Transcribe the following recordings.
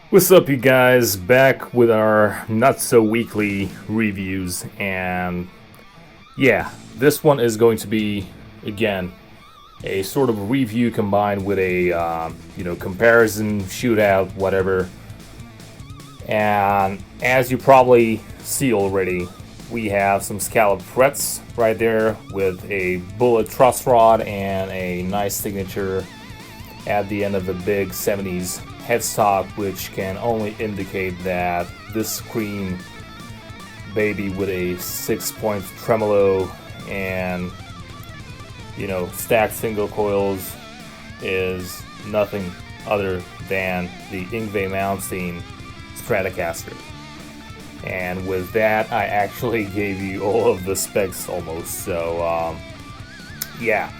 What's up, you guys? Back with our not so weekly reviews, and yeah, this one is going to be again a sort of review combined with a comparison, shootout, whatever. And as you probably see already, we have some scalloped frets right there with a bullet truss rod and a nice signature at the end of the big 70s headstock, which can only indicate that this scream baby with a 6-point tremolo and stacked single coils is nothing other than the Yngwie Malmsteen Stratocaster. And with that, I actually gave you all of the specs almost. So yeah,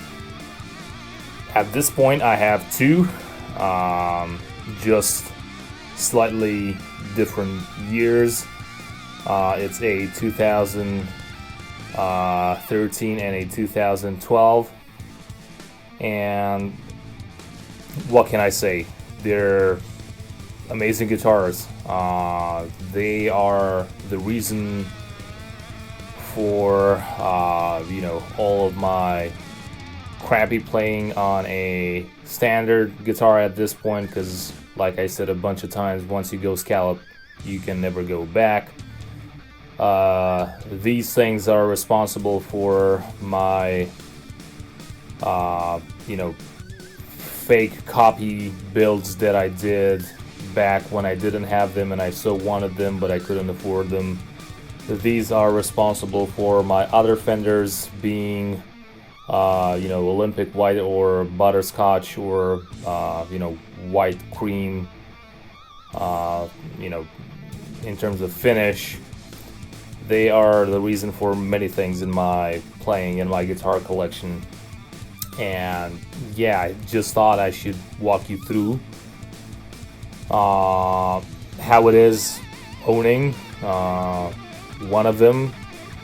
at this point I have two, just slightly different years. It's a 2013 and a 2012, and what can I say? They're amazing guitars. They are the reason for all of my crappy playing on a standard guitar at this point, because like I said a bunch of times, once you go scallop you can never go back. These things are responsible for my fake copy builds that I did back when I didn't have them and I so wanted them but I couldn't afford them. These are responsible for my other Fenders being Olympic white or butterscotch or white cream, in terms of finish. They are the reason for many things in my playing, in my guitar collection. And yeah, I just thought I should walk you through how it is owning one of them,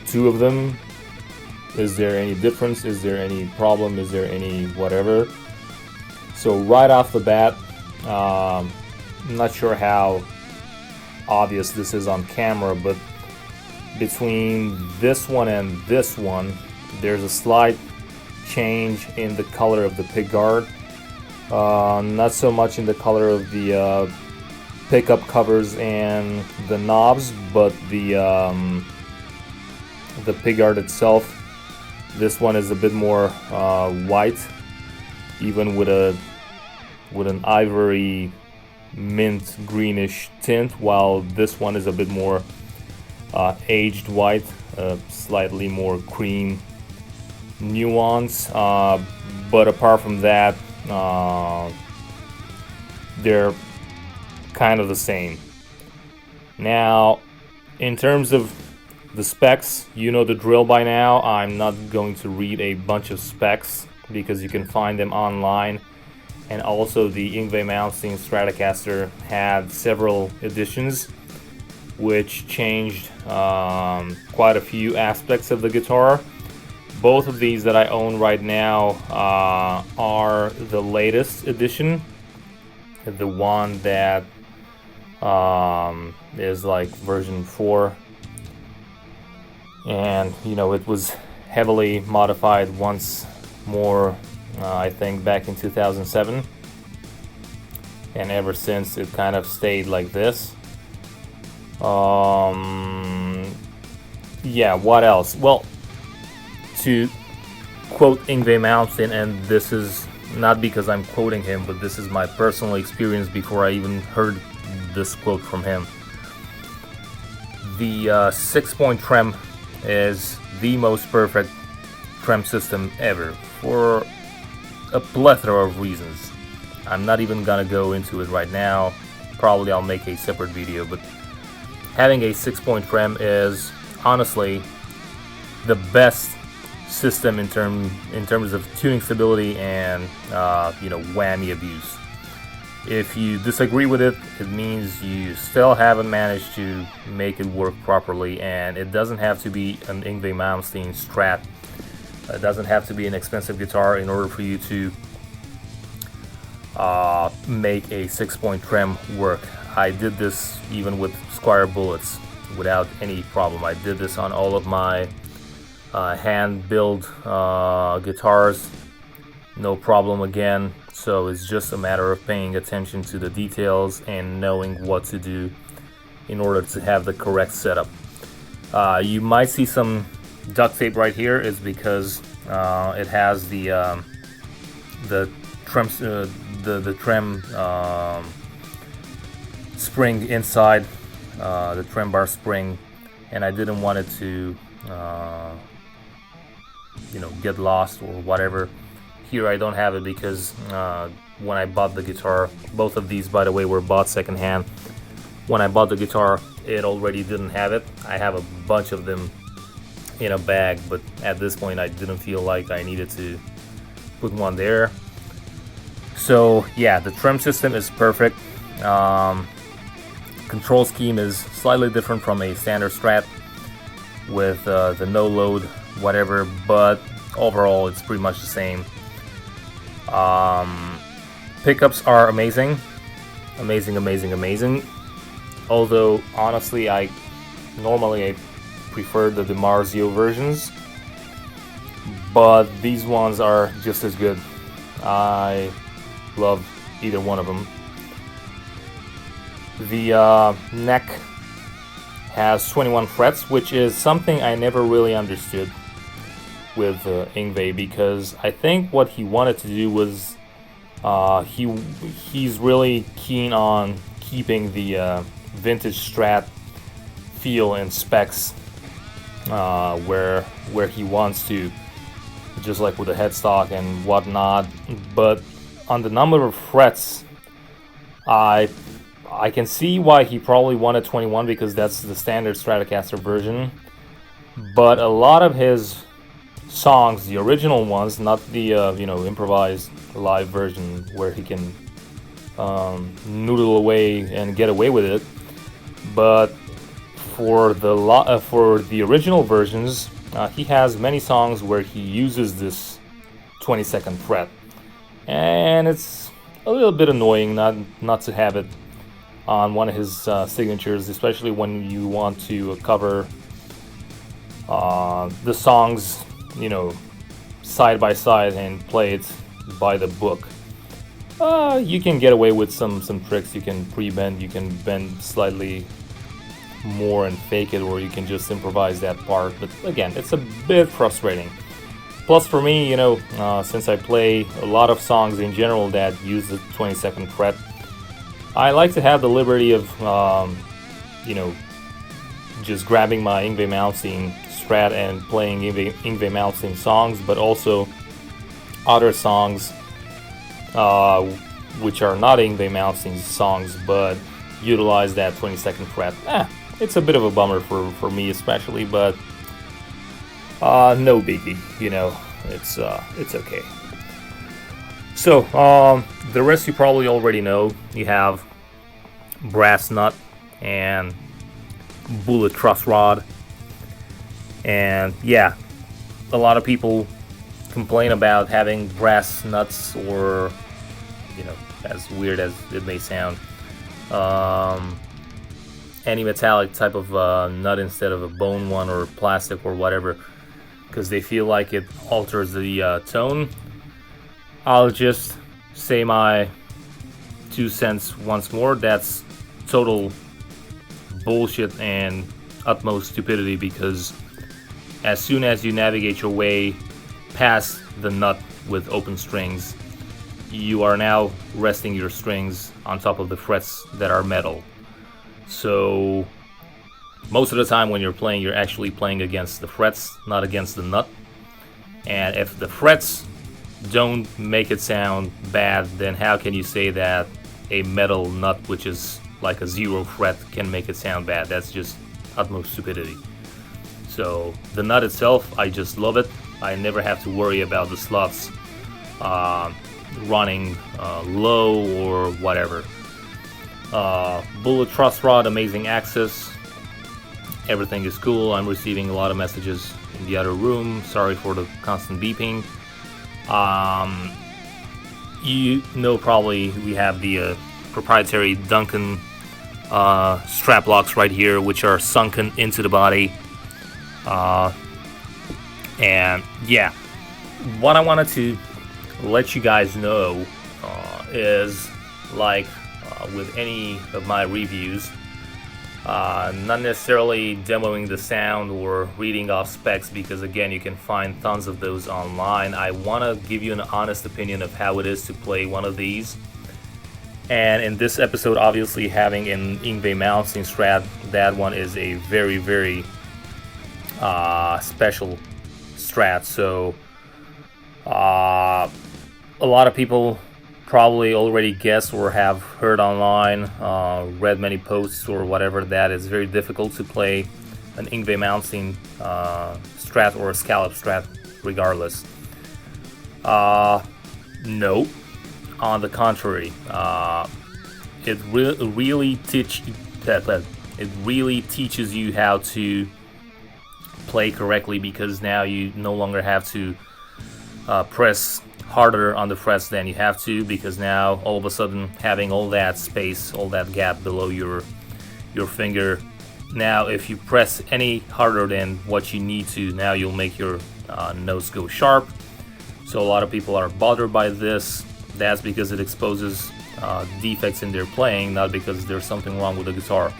two of them. Is there any difference? Is there any problem? Is there any whatever? So right off the bat, I'm not sure how obvious this is on camera, but between this one and this one, there's a slight change in the color of the pickguard. Not so much in the color of the pickup covers and the knobs, but the pickguard itself. This one is a bit more white, even with an ivory mint greenish tint, while this one is a bit more aged white, slightly more cream nuance. But apart from that, they're kind of the same. Now, in terms of the specs, you know the drill by now. I'm not going to read a bunch of specs because you can find them online. And also the Yngwie Malmsteen Stratocaster had several editions which changed quite a few aspects of the guitar. Both of these that I own right now are the latest edition, the one that is like version 4. And it was heavily modified once more, I think back in 2007, and ever since it kind of stayed like this. Yeah, what else? Well, to quote Yngwie Malmsteen, and this is not because I'm quoting him, but this is my personal experience before I even heard this quote from him. The 6-point trem is the most perfect trem system ever, for a plethora of reasons. I'm not even gonna go into it right now. Probably I'll make a separate video, but having a 6-point trem is honestly the best system in terms of tuning stability and whammy abuse. If you disagree with it, it means you still haven't managed to make it work properly, and it doesn't have to be an Yngwie Malmsteen Strat. It doesn't have to be an expensive guitar in order for you to make a 6-point trem work. I did this even with square bullets without any problem. I did this on all of my hand-built guitars, no problem again. So it's just a matter of paying attention to the details and knowing what to do in order to have the correct setup. You might see some duct tape right here. Is because it has the trem spring inside, the trem bar spring, and I didn't want it to get lost or whatever. Here I don't have it because when I bought the guitar, both of these, by the way, were bought secondhand. When I bought the guitar, it already didn't have it. I have a bunch of them in a bag, but at this point I didn't feel like I needed to put one there. So yeah, the trem system is perfect. Control scheme is slightly different from a standard Strat with the no load whatever, but overall it's pretty much the same. Pickups are amazing. Although honestly, I prefer the DiMarzio versions, but these ones are just as good. I love either one of them. The neck has 21 frets, which is something I never really understood with Yngwie, because I think what he wanted to do was he's really keen on keeping the vintage Strat feel and specs where he wants to, just like with the headstock and whatnot. But on the number of frets, I can see why he probably wanted 21, because that's the standard Stratocaster version. But a lot of his songs, the original ones, not the improvised live version where he can noodle away and get away with it, but for the original versions, he has many songs where he uses this 22nd fret, and it's a little bit annoying not to have it on one of his signatures, especially when you want to cover the songs, side by side and play it by the book. You can get away with some tricks. You can pre-bend, you can bend slightly more and fake it, or you can just improvise that part. But again, it's a bit frustrating. Plus for me, since I play a lot of songs in general that use the 22nd fret, I like to have the liberty of, just grabbing my Yngwie Malmsteen Strat and playing Yngwie Malmsteen songs, but also other songs which are not Yngwie Malmsteen songs but utilize that 22nd fret. It's a bit of a bummer for me especially, but no biggie, it's okay. So the rest you probably already know. You have brass nut and bullet truss rod, and yeah, a lot of people complain about having brass nuts, or as weird as it may sound, any metallic type of nut instead of a bone one or plastic or whatever, because they feel like it alters the tone. I'll just say my 2 cents once more. That's total bullshit and utmost stupidity, because as soon as you navigate your way past the nut with open strings, you are now resting your strings on top of the frets that are metal. So most of the time when you're playing, you're actually playing against the frets, not against the nut. And if the frets don't make it sound bad, then how can you say that a metal nut, which is like a 0 fret, can make it sound bad? That's just utmost stupidity. So the nut itself, I just love it. I never have to worry about the slots running low or whatever. Bullet truss rod, amazing access. Everything is cool. I'm receiving a lot of messages in the other room. Sorry for the constant beeping. Probably we have the proprietary Duncan strap locks right here, which are sunken into the body. And yeah, what I wanted to let you guys know is, like with any of my reviews, not necessarily demoing the sound or reading off specs, because again, you can find tons of those online. I want to give you an honest opinion of how it is to play one of these. And in this episode, obviously having an Yngwie Malmsteen Strat, that one is a very, very special Strat. So a lot of people probably already guessed or have heard online, read many posts or whatever, that it's very difficult to play an Yngwie Malmsteen Strat or a scallop Strat regardless. No, on the contrary, it really teaches you how to play correctly, because now you no longer have to press harder on the frets than you have to, because now all of a sudden having all that space, all that gap below your finger, now if you press any harder than what you need to, now you'll make your notes go sharp. So a lot of people are bothered by this. That's because it exposes defects in their playing, not because there's something wrong with the guitar.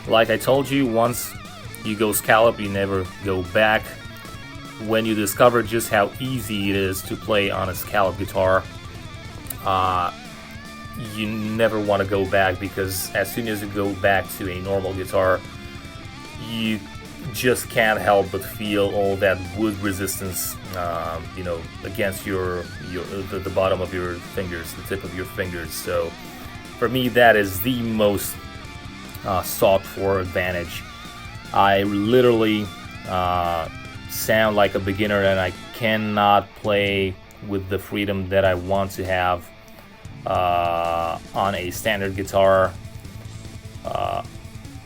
Like I told you, once you go scallop, you never go back. When you discover just how easy it is to play on a scallop guitar, you never want to go back, because as soon as you go back to a normal guitar, you just can't help but feel all that wood resistance, against the bottom of your fingers, the tip of your fingers. So for me, that is the most sought for advantage. I literally sound like a beginner, and I cannot play with the freedom that I want to have on a standard guitar,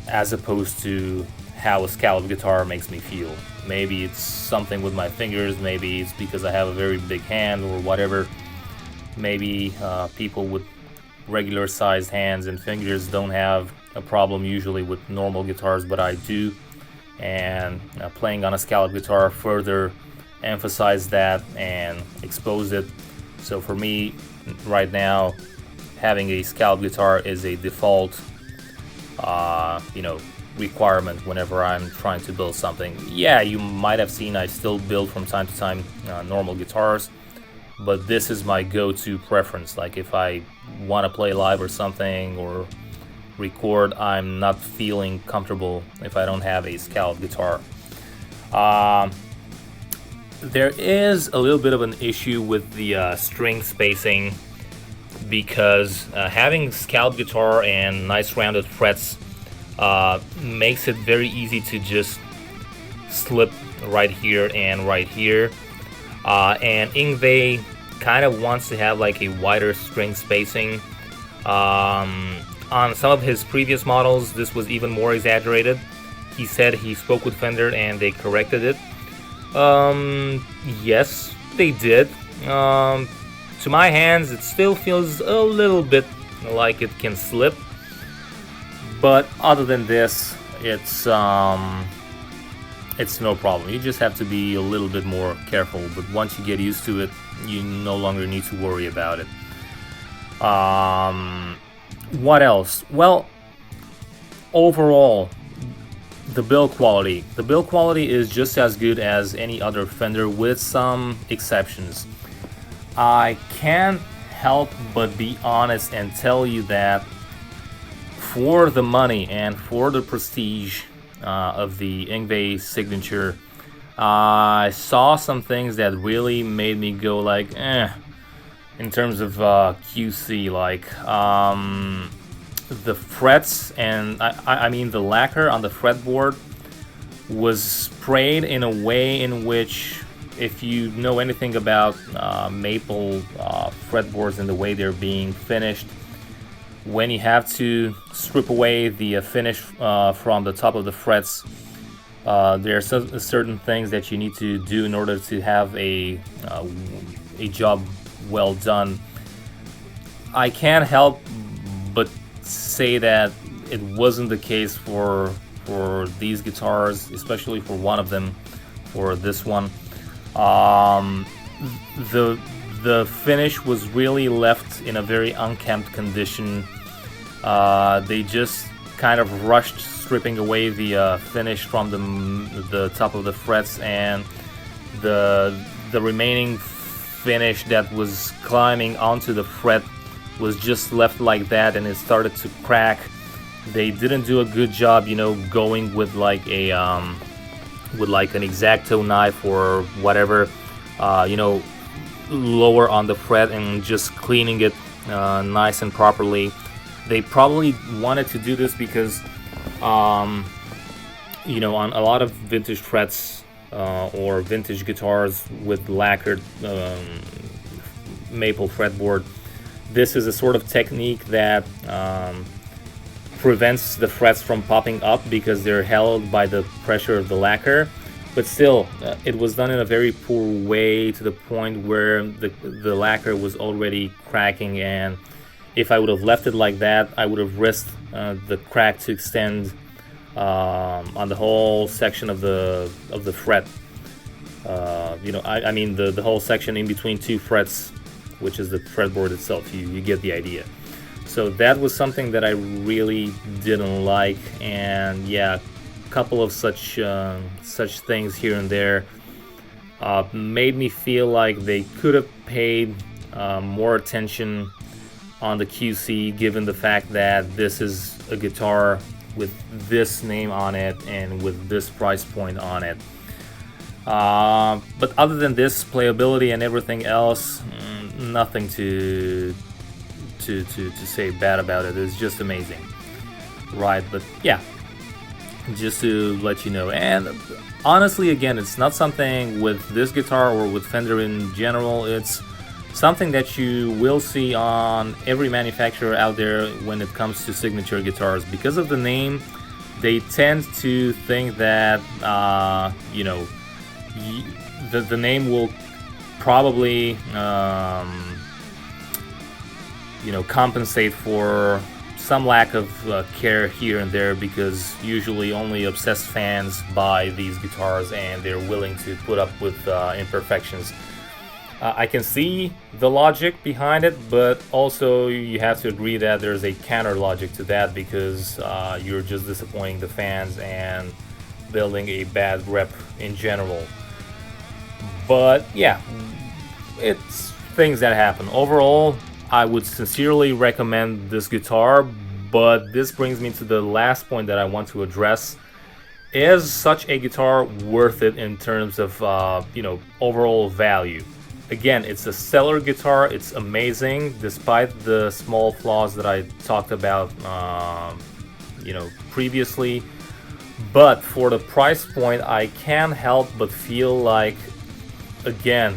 as opposed to how a scallop guitar makes me feel. Maybe it's something with my fingers, maybe it's because I have a very big hand or whatever. Maybe people with regular sized hands and fingers don't have a problem usually with normal guitars, but I do. And playing on a scallop guitar further emphasized that and exposed it. So for me right now, having a scallop guitar is a default requirement whenever I'm trying to build something. Yeah, you might have seen I still build from time to time normal guitars, but this is my go-to preference. Like if I want to play live or something, or record, I'm not feeling comfortable if I don't have a scallop guitar. There is a little bit of an issue with the string spacing, because having scallop guitar and nice rounded frets makes it very easy to just slip right here and right here. And Yngwie kind of wants to have like a wider string spacing. On some of his previous models, this was even more exaggerated. He said he spoke with Fender and they corrected it. Yes, they did. To my hands, it still feels a little bit like it can slip. But other than this, it's no problem. You just have to be a little bit more careful. But once you get used to it, you no longer need to worry about it. What else? Well, overall, the build quality. The build quality is just as good as any other Fender, with some exceptions. I can't help but be honest and tell you that for the money and for the prestige of the Yngwie signature, I saw some things that really made me go like, in terms of QC, like the frets, and I mean the lacquer on the fretboard was sprayed in a way in which, if you know anything about maple fretboards and the way they're being finished, when you have to strip away the finish from the top of the frets, there are certain things that you need to do in order to have a job well done. I can't help but say that it wasn't the case for these guitars, especially for one of them, for this one. The finish was really left in a very unkempt condition. They just kind of rushed stripping away the finish from the top of the frets, and the remaining finish that was climbing onto the fret was just left like that, and it started to crack. They didn't do a good job, you know, going with like a with like an X-Acto knife or whatever, you know, lower on the fret and just cleaning it nice and properly. They probably wanted to do this because you know, on a lot of vintage frets or vintage guitars with lacquered maple fretboard, this is a sort of technique that prevents the frets from popping up because they're held by the pressure of the lacquer. But still, it was done in a very poor way, to the point where the lacquer was already cracking, and if I would have left it like that, I would have risked the crack to extend on the whole section of the fret. You know, I mean the whole section in between two frets, which is the fretboard itself. You get the idea. So that was something that I really didn't like, and yeah, a couple of such things here and there made me feel like they could have paid more attention on the QC, given the fact that this is a guitar with this name on it and with this price point on it. But other than this, playability and everything else, nothing to say bad about it. It's just amazing, right? But yeah, just to let you know. And honestly, again, it's not something with this guitar or with Fender in general. It's something that you will see on every manufacturer out there when it comes to signature guitars. Because of the name, they tend to think that you know, the name will probably you know, compensate for some lack of care here and there, because usually only obsessed fans buy these guitars and they're willing to put up with imperfections. I can see the logic behind it, but also you have to agree that there's a counter logic to that, because you're just disappointing the fans and building a bad rep in general. But yeah, it's things that happen. Overall, I would sincerely recommend this guitar, but this brings me to the last point that I want to address. Is such a guitar worth it in terms of you know, overall value? Again, it's a stellar guitar. It's amazing, despite the small flaws that I talked about you know, previously. But for the price point, I can't help but feel like, again,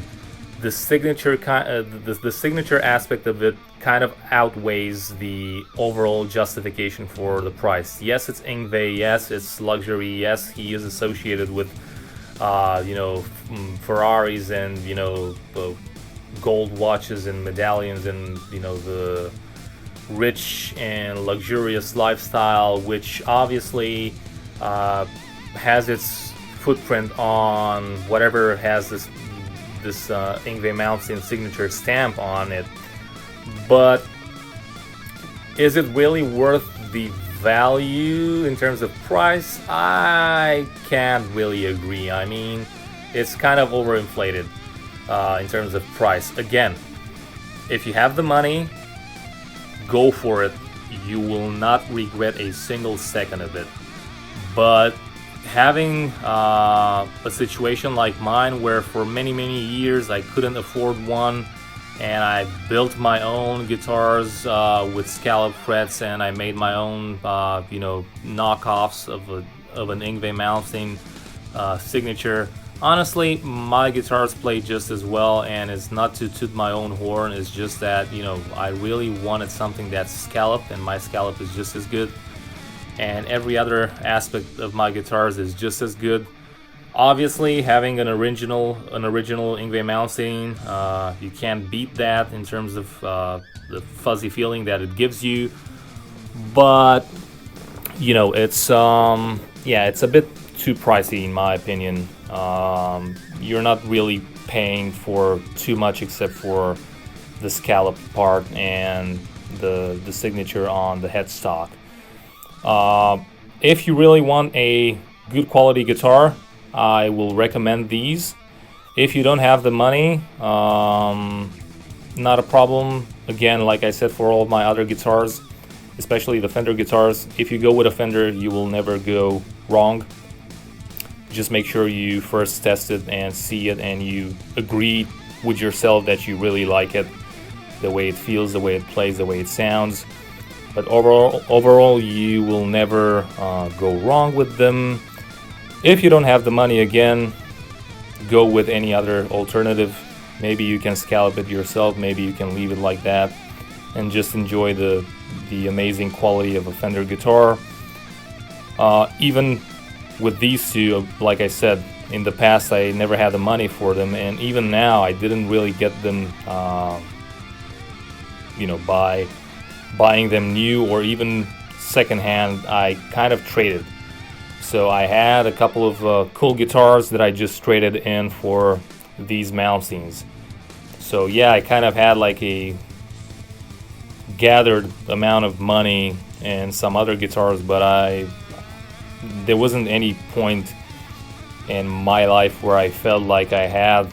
the signature the signature aspect of it kind of outweighs the overall justification for the price. Yes, it's Yngwie. Yes, it's luxury. Yes, he is associated with you know, Ferraris and, you know, gold watches and medallions, and, you know, the rich and luxurious lifestyle, which obviously has its footprint on whatever has this Yngwie Malmsteen signature stamp on it. But is it really worth the value in terms of price? I can't really agree. I mean, it's kind of overinflated in terms of price. Again, if you have the money, go for it. You will not regret a single second of it. But having a situation like mine, where for many years I couldn't afford one, and I built my own guitars with scallop frets, and I made my own you know, knockoffs of an Yngwie Malmsteen signature. Honestly, my guitars play just as well, and it's not to toot my own horn. It's just that, you know, I really wanted something that's scalloped, and my scallop is just as good, and every other aspect of my guitars is just as good. Obviously, having an original Yngwie Malmsteen, you can't beat that in terms of the fuzzy feeling that it gives you. But you know, it's yeah, it's a bit too pricey in my opinion. You're not really paying for too much except for the scallop part and the signature on the headstock. If you really want a good quality guitar, I will recommend these. If you don't have the money, not a problem. Again, like I said, for all my other guitars, especially the Fender guitars, if you go with a Fender, you will never go wrong. Just make sure you first test it and see it, and you agree with yourself that you really like it, the way it feels, the way it plays, the way it sounds. But overall, you will never go wrong with them. If you don't have the money, again, go with any other alternative. Maybe you can scallop it yourself, maybe you can leave it like that and just enjoy the amazing quality of a Fender guitar. Even with these two, like I said, in the past I never had the money for them, and even now I didn't really get them, you know, by buying them new or even secondhand. I kind of traded. So I had a couple of cool guitars that I just traded in for these Malmsteens. So yeah, I kind of had like a gathered amount of money and some other guitars, but there wasn't any point in my life where I felt like I had,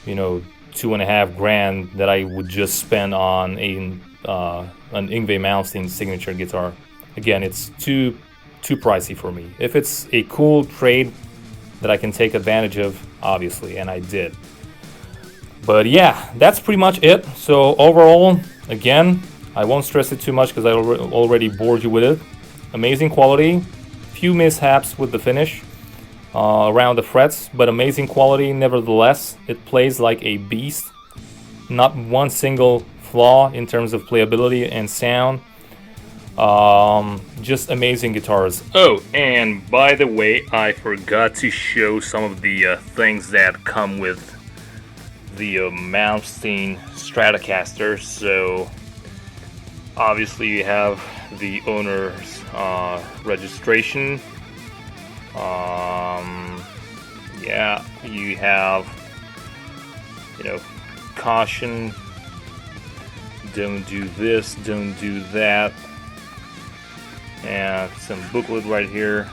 you know, $2.5 grand that I would just spend on an Yngwie Malmsteen signature guitar. Again, it's too pricey for me. If it's a cool trade that I can take advantage of, obviously, and I did. But yeah, that's pretty much it. So overall, again, I won't stress it too much because I already bored you with it. Amazing quality, few mishaps with the finish around the frets, but amazing quality nevertheless. It plays like a beast. Not one single flaw in terms of playability and sound. Just amazing guitars. Oh, and by the way, I forgot to show some of the things that come with the Malmsteen Stratocaster. So obviously you have the owner's registration. Yeah, you have, you know, caution, don't do this, don't do that, and some booklet right here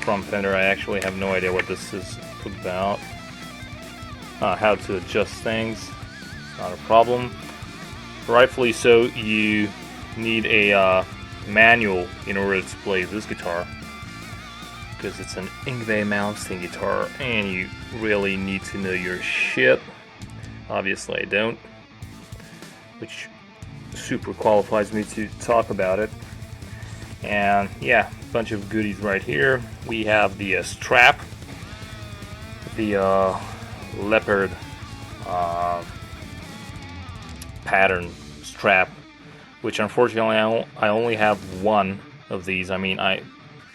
from Fender. I actually have no idea what this is about. How to adjust things, not a problem. Rightfully so, you need a manual in order to play this guitar, because it's an Yngwie Malmsteen guitar and you really need to know your shit. Obviously I don't, which super qualifies me to talk about it. And yeah, a bunch of goodies right here. We have the strap, the leopard pattern strap, which unfortunately I only have one of these. I mean, I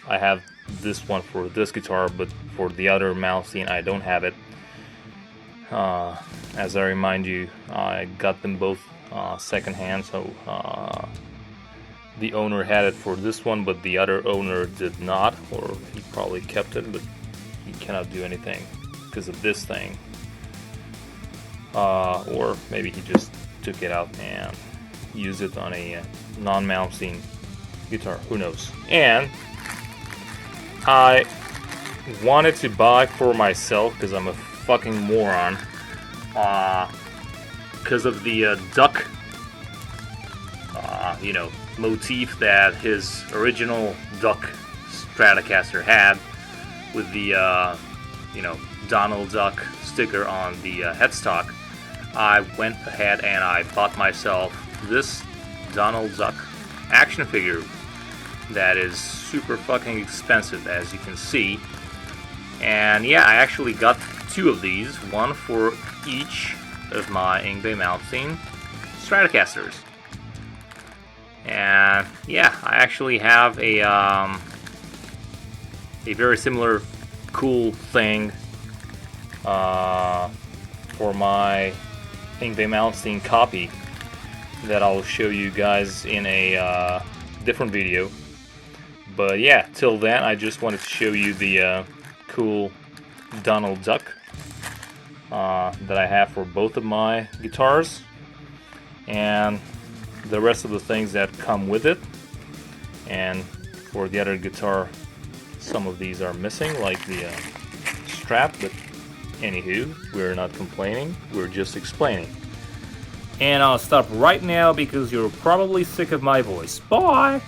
have this one for this guitar, but for the other Malmsteen I don't have it. As I remind you, I got them both secondhand, so the owner had it for this one, but the other owner did not, or he probably kept it, but he cannot do anything because of this thing. Or maybe he just took it out and used it on a non-Malmsteen guitar, who knows. And I wanted to buy for myself, because I'm a fucking moron, because of the duck, you know, motif that his original duck Stratocaster had, with the you know, Donald Duck sticker on the headstock. I went ahead and I bought myself this Donald Duck action figure that is super fucking expensive, as you can see. And yeah, I actually got two of these, one for each of my Yngwie Malmsteen Stratocasters. And yeah, I actually have a very similar cool thing for my Yngwie Malmsteen copy that I'll show you guys in a different video. But yeah, till then, I just wanted to show you the cool Donald Duck that I have for both of my guitars, and the rest of the things that come with it. And for the other guitar, some of these are missing, like the strap, but anywho, we're not complaining, we're just explaining. And I'll stop right now because you're probably sick of my voice. Bye!